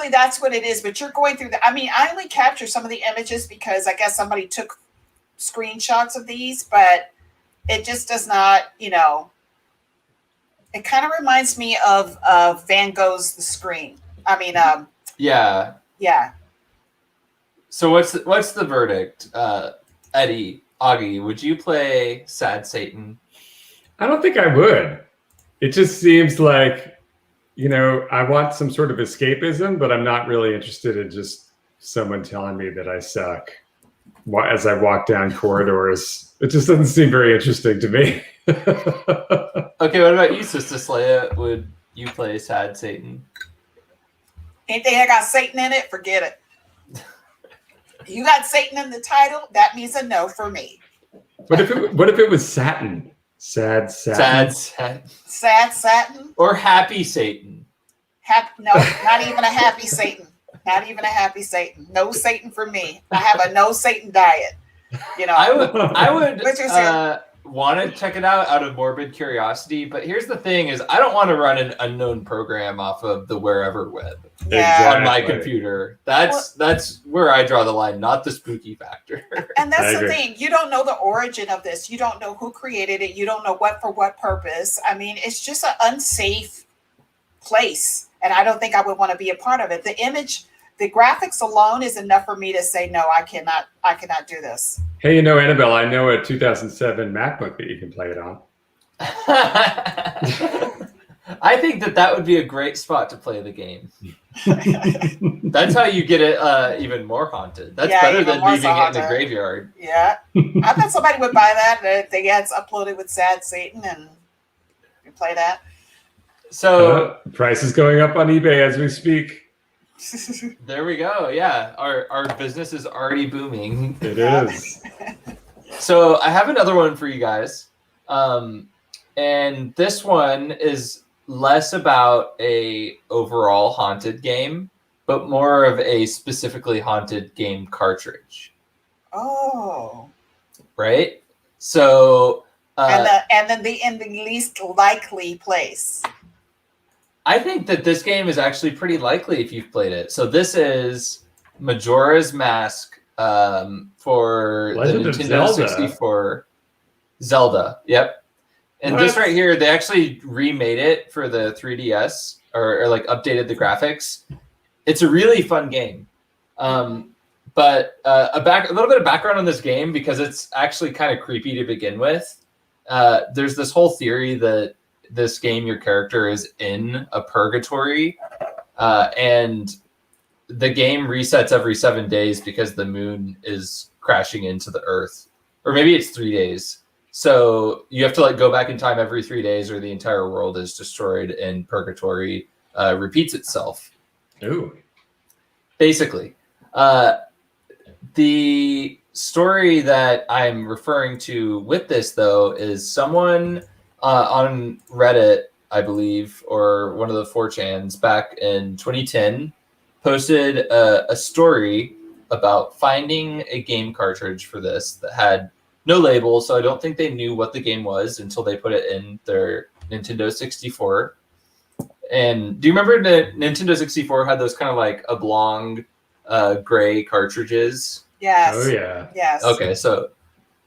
that's what it is. But you're going through I only capture some of the images because I guess somebody took screenshots of these, but it just does not, it kind of reminds me of Van Gogh's The Scream. Yeah. Yeah. So what's the verdict? Eddie, Augie, would you play Sad Satan? I don't think I would. It just seems like, I want some sort of escapism, but I'm not really interested in just someone telling me that I suck as I walk down corridors. It just doesn't seem very interesting to me. Okay, what about you, SistaSlaya? Would you play Sad Satan? Anything that got Satan in it, forget it. You got Satan in the title, that means a no for me. What if it was Satin? Sad Satin. Sad Satin? Or Happy Satan. No, not even a happy Satan. Not even a happy Satan. No Satan for me. I have a no Satan diet. I would want to check it out of morbid curiosity, but here's the thing: is I don't want to run an unknown program off of the wherever web on my computer. That's where I draw the line, not the spooky factor. And that's the thing: you don't know the origin of this. You don't know who created it. You don't know for what purpose. It's just an unsafe place, and I don't think I would want to be a part of it. The graphics alone is enough for me to say no. I cannot do this. Hey, Annabelle, I know a 2007 MacBook that you can play it on. I think that would be a great spot to play the game. That's how you get it even more haunted. That's better than leaving it in the graveyard. Yeah. I bet somebody would buy that. They get uploaded with Sad Satan and you play that. So price is going up on eBay as we speak. There we go. Yeah, our business is already booming. It is. So I have another one for you guys. And this one is less about a overall haunted game, but more of a specifically haunted game cartridge. Oh. Right? So and then in the least likely place. I think that this game is actually pretty likely if you've played it. So this is Majora's Mask for Legend the of Nintendo Zelda. 64. Zelda, yep. And this right here, they actually remade it for the 3DS or like updated the graphics. It's a really fun game. But a little bit of background on this game because it's actually kind of creepy to begin with. There's this whole theory that this game, your character is in a purgatory, and the game resets every 7 days because the moon is crashing into the earth, or maybe it's 3 days. So you have to like go back in time every 3 days, or the entire world is destroyed, and purgatory repeats itself. Ooh, basically. The story that I'm referring to with this, though, is someone on Reddit, I believe, or one of the 4chans back in 2010, posted a story about finding a game cartridge for this that had no label, so I don't think they knew what the game was until they put it in their Nintendo 64. And do you remember the Nintendo 64 had those kind of like oblong gray cartridges? Yes. Oh yeah. Yes. Okay, so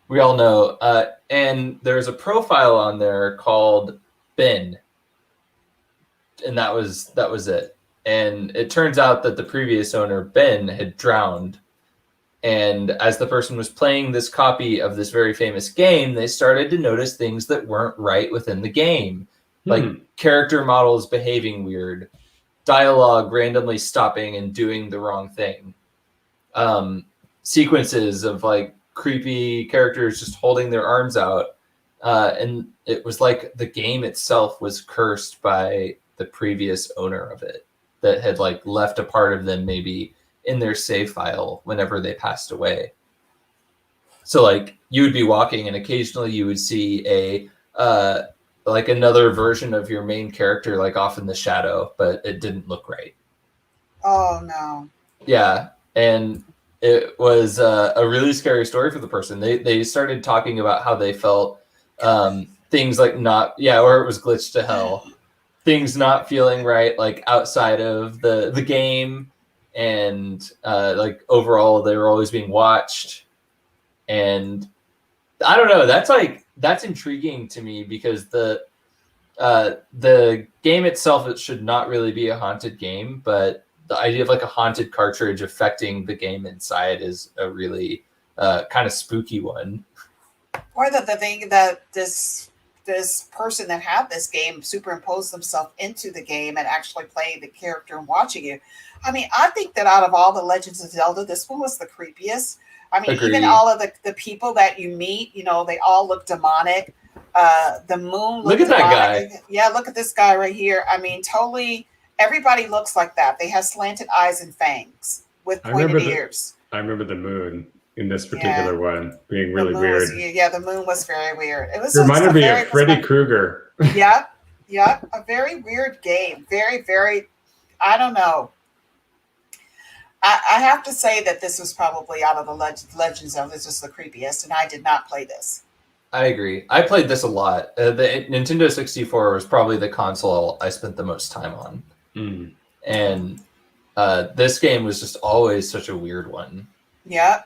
we all know. And there's a profile on there called Ben, and that was it. And it turns out that the previous owner, Ben, had drowned. And as the person was playing this copy of this very famous game, they started to notice things that weren't right within the game, like character models behaving weird, dialogue randomly stopping and doing the wrong thing, sequences of like creepy characters just holding their arms out. And it was like the game itself was cursed by the previous owner of it, that had like left a part of them maybe in their save file whenever they passed away. So like you would be walking and occasionally you would see a like another version of your main character like off in the shadow, but it didn't look right. Oh no. Yeah, and it was a really scary story for the person. They started talking about how they felt things like or it was glitched to hell. Things not feeling right, like outside of the game, and like overall they were always being watched. And I don't know, that's intriguing to me because the game itself, it should not really be a haunted game, but the idea of like a haunted cartridge affecting the game inside is a really kind of spooky one. Or the thing that this person that had this game superimposed themselves into the game and actually playing the character and watching it. I mean, I think that out of all the Legends of Zelda, this one was the creepiest. I mean, Agreed. even all of the people that you meet, you know, they all look demonic. The moon look at demonic. That guy. Yeah, look at this guy right here. I mean, totally, everybody looks like that. They have slanted eyes and fangs with pointed ears. I remember the moon in this particular one being really weird. The moon was very weird. It reminded me of Freddy Krueger. Yeah, a very weird game. Very, very, I don't know. I have to say that this was probably out of the Legends of this was the creepiest, and I did not play this. I agree. I played this a lot. The Nintendo 64 was probably the console I spent the most time on. And this game was just always such a weird one. Yeah.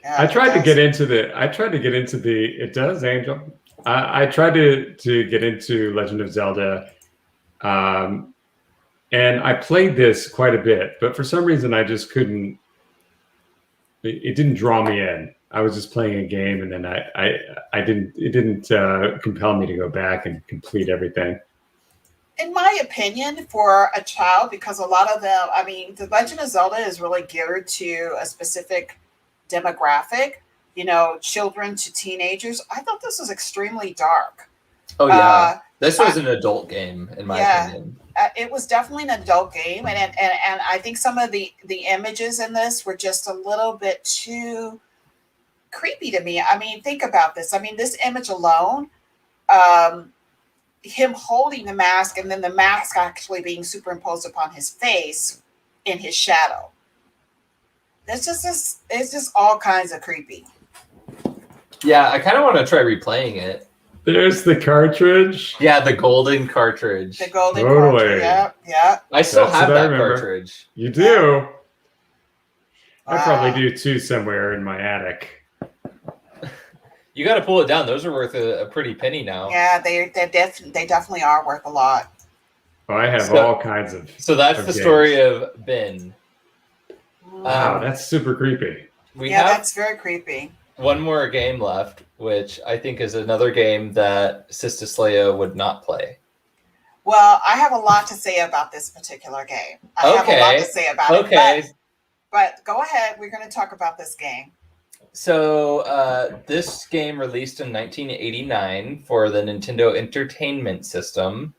I tried to get into it does, Angel. I tried to get into Legend of Zelda, and I played this quite a bit, but for some reason I just couldn't. It didn't draw me in. I was just playing a game, and then I didn't. It didn't compel me to go back and complete everything. In my opinion, for a child, because a lot of them, I mean, The Legend of Zelda is really geared to a specific demographic, children to teenagers. I thought this was extremely dark. Oh yeah, this was an adult game in my opinion. It was definitely an adult game, and I think some of the images in this were just a little bit too creepy to me. I mean, think about this. I mean, this image alone, him holding the mask, and then the mask actually being superimposed upon his face in his shadow. It's just all kinds of creepy. Yeah, I kind of want to try replaying it. There's the cartridge. Yeah, the golden cartridge. The golden cartridge. Yeah. I still have that cartridge. You do? I probably do too, somewhere in my attic. You got to pull it down. Those are worth a pretty penny now. Yeah, they definitely are worth a lot. Oh, I have all kinds of. So that's the story of Ben. Wow, that's super creepy. That's very creepy. One more game left, which I think is another game that SistaSlaya would not play. Well, I have a lot to say about this particular game. I have a lot to say about it. But go ahead. We're going to talk about this game. So this game released in 1989 for the Nintendo Entertainment System.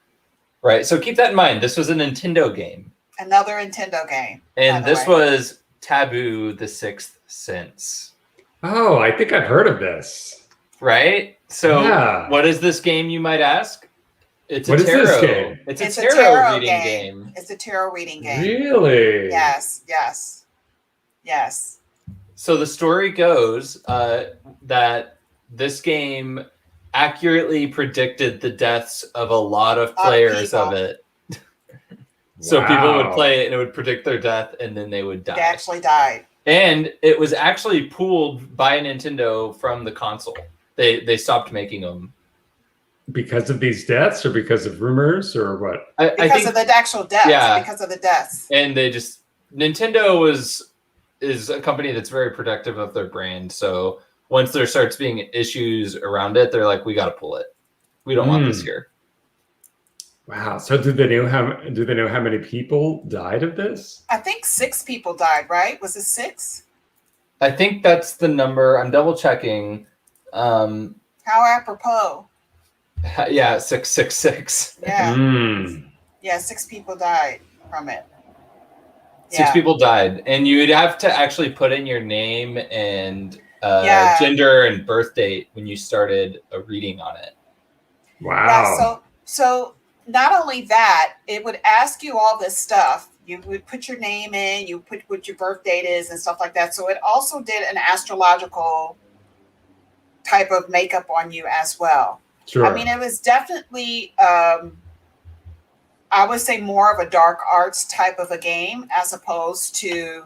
Right. So keep that in mind. This was a Nintendo game. Another Nintendo game. And this was Taboo: The Sixth Sense. Oh, I think I've heard of this. Right? So what is this game, you might ask? It's a tarot. Is this game? It's a tarot reading game. It's a tarot reading game. Really? Yes. So the story goes that this game accurately predicted the deaths of a lot of players of it. So people would play it and it would predict their death and then they would die. They actually died. And it was actually pulled by Nintendo from the console. They stopped making them. Because of these deaths or because of rumors or what? I think of the actual deaths. Yeah. Because of the deaths. And Nintendo is a company that's very protective of their brand. So once there starts being issues around it, they're like, we got to pull it. We don't want this here. Wow. So do they know how many people died of this? I think 6 people died, right? Was it 6? I think that's the number. I'm double checking. How apropos. Yeah, 666. Yeah. Yeah, 6 people died from it. 6 people died. And you would have to actually put in your name and gender and birth date when you started a reading on it. Wow. Yeah, so not only that, it would ask you all this stuff. You would put your name in, you put what your birth date is and stuff like that. So it also did an astrological type of makeup on you as well. Sure. I mean, it was definitely, I would say, more of a dark arts type of a game as opposed to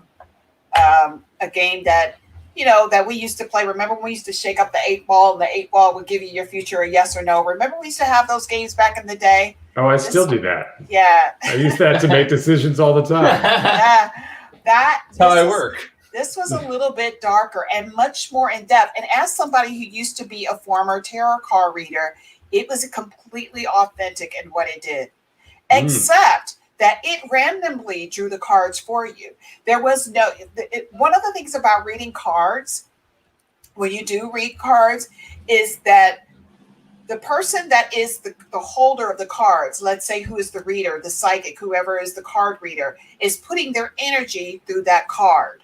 a game that, that we used to play. Remember when we used to shake up the 8-ball and the 8-ball would give you your future a yes or no? Remember we used to have those games back in the day? Oh, I still do that. Yeah. I use that to make decisions all the time. Yeah. That's how I work. This was a little bit darker and much more in depth. And as somebody who used to be a former tarot card reader, it was completely authentic in what it did, except that it randomly drew the cards for you. There was one of the things about reading cards, when you do read cards, is that the person that is the holder of the cards, let's say who is the reader, the psychic, whoever is the card reader, is putting their energy through that card.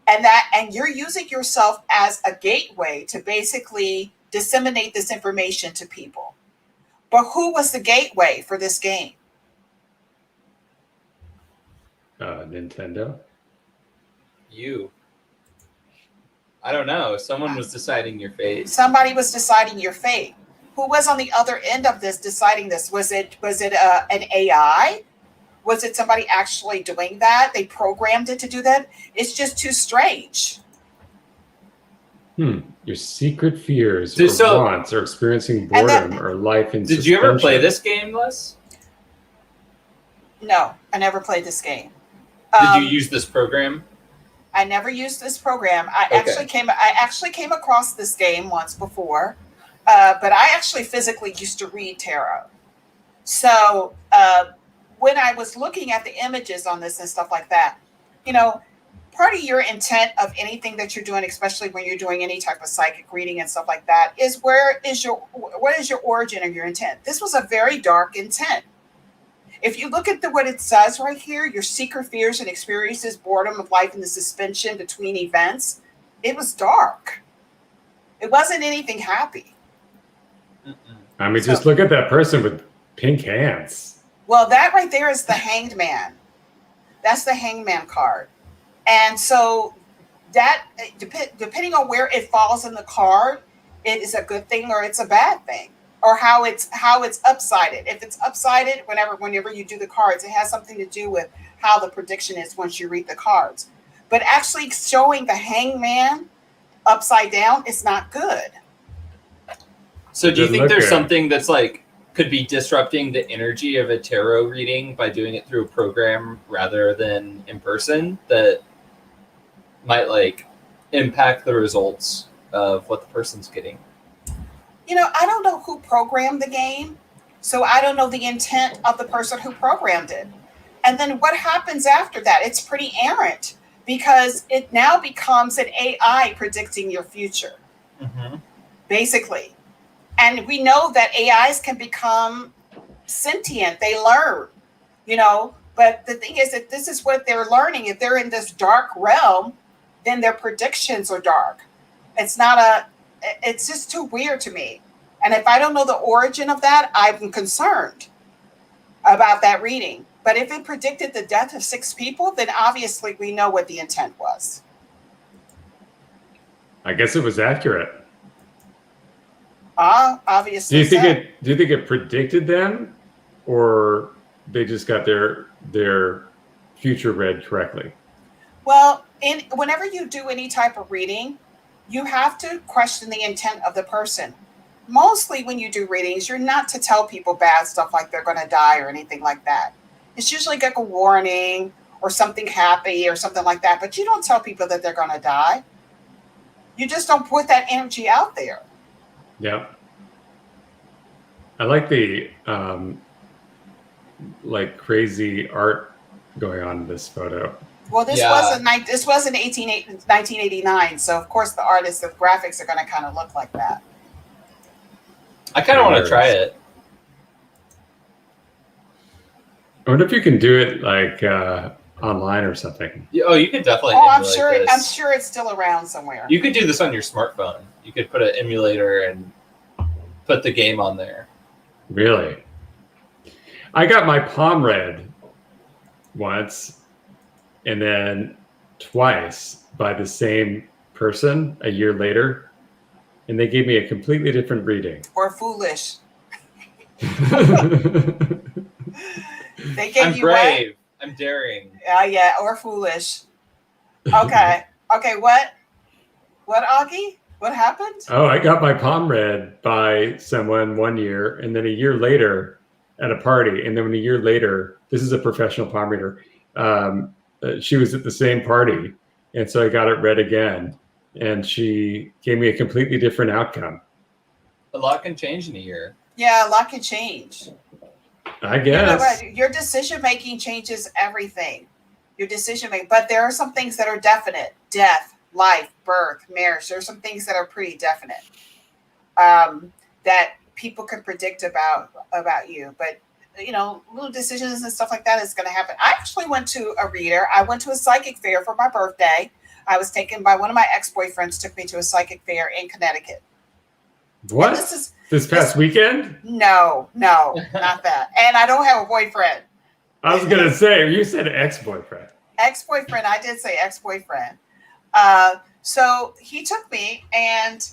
And you're using yourself as a gateway to basically disseminate this information to people. But who was the gateway for this game? Nintendo. You. I don't know. Someone was deciding your fate. Somebody was deciding your fate. Who was on the other end of this deciding this? Was it an AI? Was it somebody actually doing that? They programmed it to do that? It's just too strange. Your secret fears or wants or experiencing boredom or life in suspension. Did you ever play this game, Les? No, I never played this game. Did you use this program? I never used this program. I Okay. actually came across this game once before, but I actually physically used to read tarot. So when I was looking at the images on this and stuff like that, part of your intent of anything that you're doing, especially when you're doing any type of psychic reading and stuff like that, is what is your origin of your intent? This was a very dark intent. If you look at what it says right here, your secret fears and experiences, boredom of life, and the suspension between events, it was dark. It wasn't anything happy. I mean, just look at that person with pink hands. Well, that right there is the Hanged Man. That's the Hanged Man card. And so that, depending on where it falls in the card, it is a good thing or it's a bad thing, or how it's upsided. If it's upsided, whenever you do the cards, it has something to do with how the prediction is once you read the cards. But actually showing the Hanged Man upside down is not good. So do you think there's something that's like could be disrupting the energy of a tarot reading by doing it through a program rather than in person that might like impact the results of what the person's getting? I don't know who programmed the game, so I don't know the intent of the person who programmed it. And then what happens after that? It's pretty errant because it now becomes an AI predicting your future, basically. And we know that AIs can become sentient. They learn, but the thing is that this is what they're learning. If they're in this dark realm, then their predictions are dark. It's just too weird to me. And if I don't know the origin of that, I'm concerned about that reading. But if it predicted the death of 6 people, then obviously we know what the intent was. I guess it was accurate. Obviously. Do you think it predicted them, or they just got their future read correctly? Well, whenever you do any type of reading, you have to question the intent of the person. Mostly when you do readings, you're not to tell people bad stuff like they're going to die or anything like that. It's usually like a warning or something happy or something like that. But you don't tell people that they're going to die. You just don't put that energy out there. Yeah. I like the crazy art going on in this photo. Well, this was in 1989, so of course the graphics are going to kind of look like that. I kind of want to try it. I wonder if you can do it like online or something. Oh, you could definitely. I'm sure it's still around somewhere. You could do this on your smartphone. You could put an emulator and put the game on there. Really? I got my palm read once, and then twice by the same person a year later, and they gave me a completely different reading. Or foolish. I'm brave. I'm daring. Yeah, or foolish. Okay. Okay, what, Augie? What happened? Oh, I got my palm read by someone 1 year, and then a year later at a party, and then a year later, this is a professional palm reader, she was at the same party, and so I got it read again, and she gave me a completely different outcome. A lot can change in a year. Yeah, a lot can change. I guess. Your decision making changes everything. Your decision making, but there are some things that are definite: death, life, birth, marriage. There are some things that are pretty definite that people can predict about you. But little decisions and stuff like that is going to happen. I actually went to a reader. I went to a psychic fair for my birthday. I was taken by one of my ex-boyfriends. Took me to a psychic fair in Connecticut. What? This past weekend? No, not that. And I don't have a boyfriend. I was going to say, you said ex-boyfriend. Ex-boyfriend. I did say ex-boyfriend. So he took me, and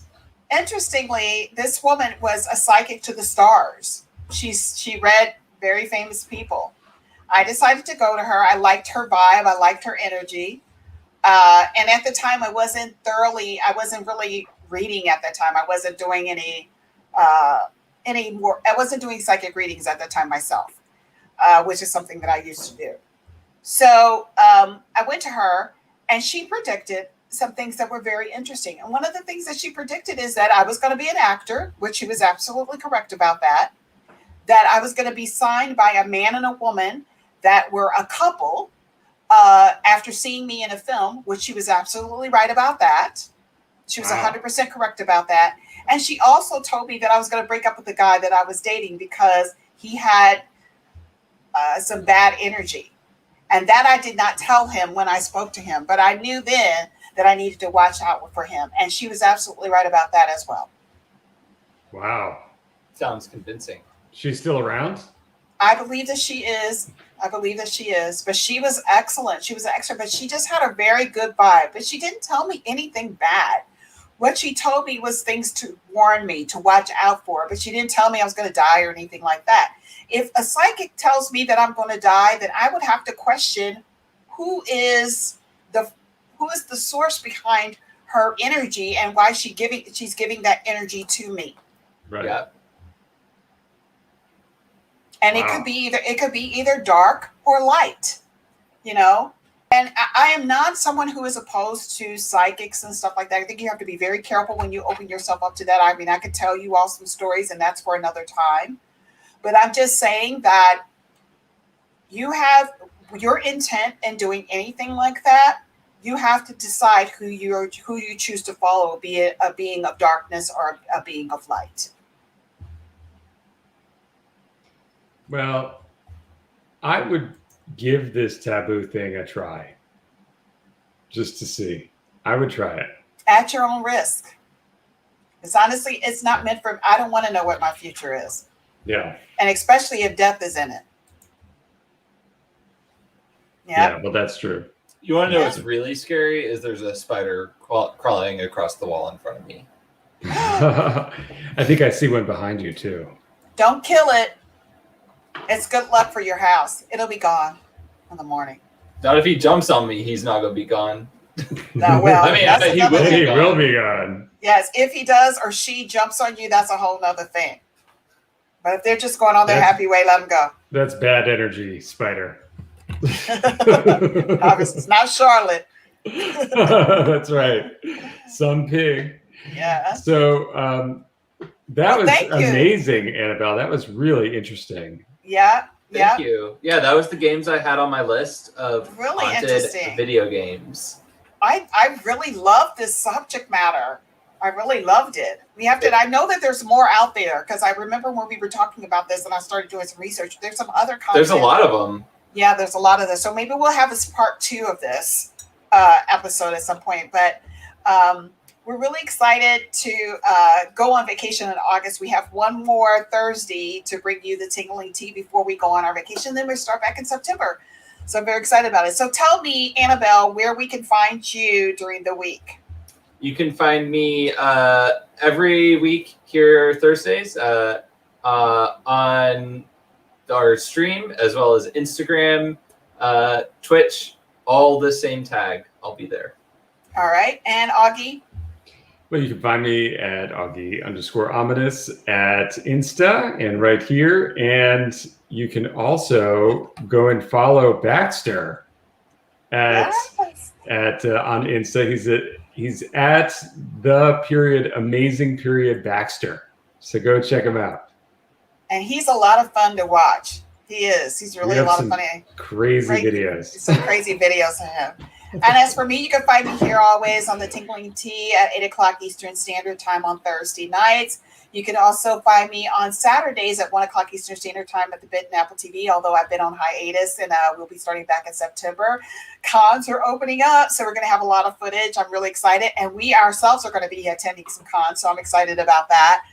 interestingly, this woman was a psychic to the stars. She read very famous people. I decided to go to her. I liked her vibe. I liked her energy. And at the time, I wasn't really reading at that time. I wasn't doing any more. I wasn't doing psychic readings at that time myself, which is something that I used to do. So I went to her, And she predicted some things that were very interesting. And one of the things that she predicted is that I was going to be an actor, which she was absolutely correct about that. That I was going to be signed by a man and a woman that were a couple after seeing me in a film, which she was absolutely right about that. She was 100% correct about that. And she also told me that I was going to break up with the guy that I was dating because he had some bad energy. And that I did not tell him when I spoke to him, but I knew then that I needed to watch out for him. And she was absolutely right about that as well. Wow. Sounds convincing. She's still around? I believe that she is. But she was excellent. She was an expert, but she just had a very good vibe. But she didn't tell me anything bad. What she told me was things to warn me, to watch out for, but she didn't tell me I was going to die or anything like that. If a psychic tells me that I'm going to die, then I would have to question who is the source behind her energy and why she's giving that energy to me. Right. Yeah. And it could be either dark or light, you know. And I am not someone who is opposed to psychics and stuff like that. I think you have to be very careful when you open yourself up to that. I mean, I could tell you all some stories, and that's for another time. But I'm just saying that you have your intent in doing anything like that. You have to decide who you choose to follow, be it a being of darkness or a being of light. Well, I would give this taboo thing a try. Just to see. I would try it. At your own risk. Because honestly, it's not meant for, I don't want to know what my future is. Yeah. And especially if death is in it. Yeah, well, that's true. You want to know what's really scary is there's a spider crawling across the wall in front of me. I think I see one behind you too. Don't kill it. It's good luck for your house. It'll be gone in the morning. Not if he jumps on me, he's not going to be gone. No, well, I mean, he will be gone. Yes, if he does or she jumps on you, that's a whole nother thing. But if they're just going on their happy way, let them go. That's bad energy, spider. Obviously, it's not Charlotte. That's right. Some pig. Yeah. So that was amazing, Annabelle. That was really interesting. Yeah. Thank you. Yeah, that was the games I had on my list of really haunted interesting video games. I really love this subject matter. I really loved it. We have to. I know that there's more out there because I remember when we were talking about this and I started doing some research. There's some other content. There's a lot of them. Yeah, there's a lot of this. So maybe we'll have this part 2 of this episode at some point. But we're really excited to go on vacation in August. We have one more Thursday to bring you the Tingling tea before we go on our vacation. Then we start back in September. So I'm very excited about it. So tell me, Annabelle, where we can find you during the week. You can find me every week here Thursdays on our stream, as well as Instagram, Twitch, all the same tag. I'll be there. All right. And Augie? Well, you can find me at Augie_Amadeus at Insta and right here. And you can also go and follow Baxter on Insta. He's at _amazing_Baxter. So go check him out. And he's a lot of fun to watch. He is. He's really a lot of fun. Crazy videos. Some crazy videos of him. And as for me, you can find me here always on the Tingling Tea at 8 o'clock Eastern Standard Time on Thursday nights. You can also find me on Saturdays at 1 o'clock Eastern Standard Time at the Bit and Apple TV, although I've been on hiatus and we'll be starting back in September. Cons are opening up, so we're going to have a lot of footage. I'm really excited. And we ourselves are going to be attending some cons, so I'm excited about that.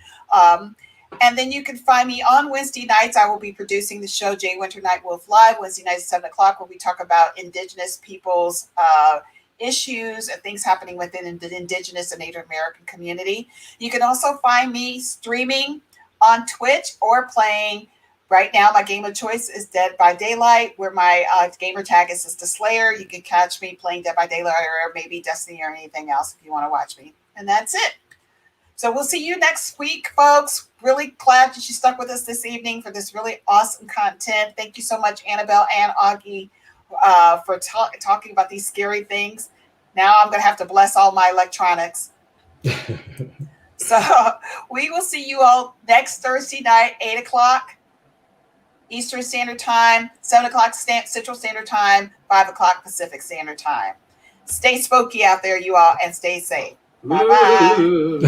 And then you can find me on Wednesday nights. I will be producing the show Jay Winter Night Wolf Live, Wednesday nights at 7 o'clock, where we talk about Indigenous people's issues and things happening within the Indigenous and Native American community. You can also find me streaming on Twitch or playing. Right now, my game of choice is Dead by Daylight, where my gamer tag is SistaSlaya. You can catch me playing Dead by Daylight or maybe Destiny or anything else if you want to watch me. And that's it. So we'll see you next week, folks. Really glad that you stuck with us this evening for this really awesome content. Thank you so much, Annabelle and Augie, for talking about these scary things. Now I'm going to have to bless all my electronics. So we will see you all next Thursday night, 8 o'clock Eastern Standard Time, 7 o'clock Central Standard Time, 5 o'clock Pacific Standard Time. Stay spooky out there, you all, and stay safe. Bye-bye. Ooh.